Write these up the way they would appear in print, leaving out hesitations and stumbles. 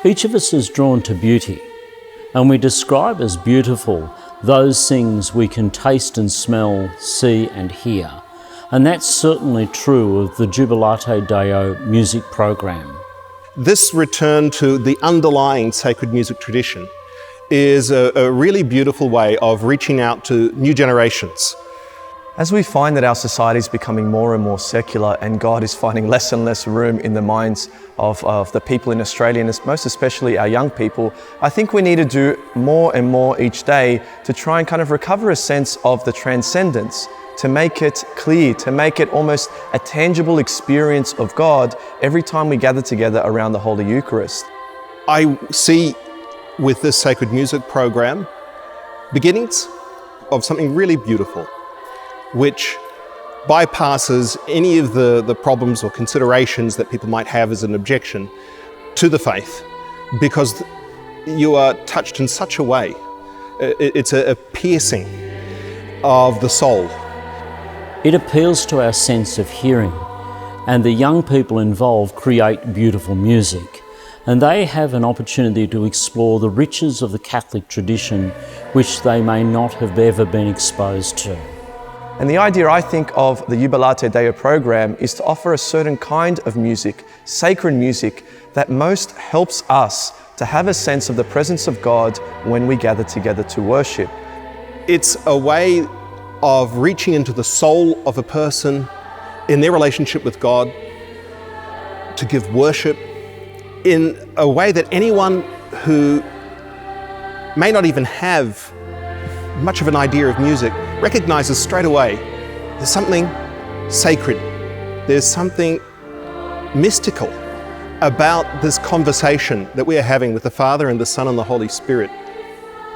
Each of us is drawn to beauty, and we describe as beautiful those things we can taste and smell, see and hear. And that's certainly true of the Jubilate Deo music program. This return to the underlying sacred music tradition is a really beautiful way of reaching out to new generations. As we find that our society is becoming more and more secular and God is finding less and less room in the minds of the people in Australia, and most especially our young people, I think we need to do more and more each day to try and kind of recover a sense of the transcendence, to make it clear, to make it almost a tangible experience of God every time we gather together around the Holy Eucharist. I see with this sacred music program beginnings of something really beautiful, which bypasses any of the problems or considerations that people might have as an objection to the faith, because you are touched in such a way. It's a piercing of the soul. It appeals to our sense of hearing, and the young people involved create beautiful music, and they have an opportunity to explore the riches of the Catholic tradition which they may not have ever been exposed to. And the idea, I think, of the Jubilate Deo program is to offer a certain kind of music, sacred music, that most helps us to have a sense of the presence of God when we gather together to worship. It's a way of reaching into the soul of a person in their relationship with God, to give worship in a way that anyone who may not even have much of an idea of music recognizes straight away there's something sacred, there's something mystical about this conversation that we are having with the Father and the Son and the Holy Spirit.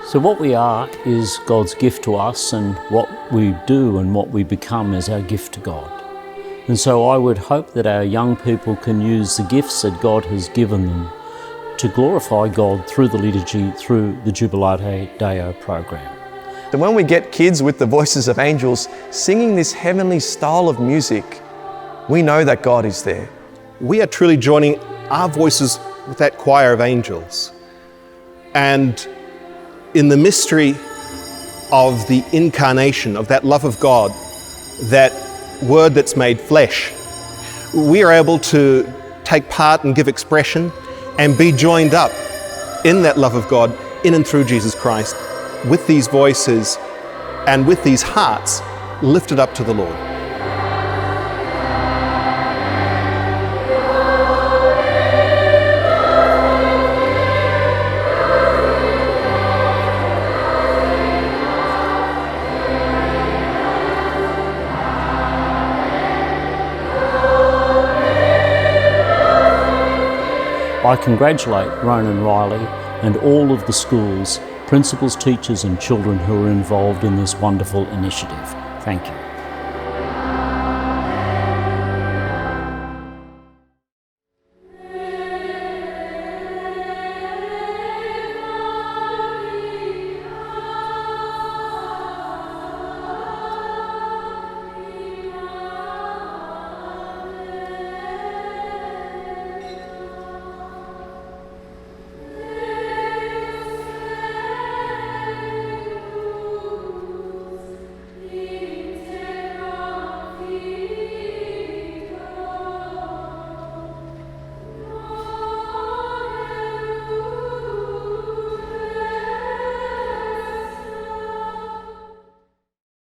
So what we are is God's gift to us, and what we do and what we become is our gift to God. And so I would hope that our young people can use the gifts that God has given them to glorify God through the liturgy, through the Jubilate Deo program. And when we get kids with the voices of angels singing this heavenly style of music, we know that God is there. We are truly joining our voices with that choir of angels. And in the mystery of the incarnation, of that love of God, that Word that's made flesh, we are able to take part and give expression and be joined up in that love of God in and through Jesus Christ, with these voices and with these hearts lifted up to the Lord. I congratulate Ronan Riley and all of the schools, principals, teachers and children who are involved in this wonderful initiative. Thank you.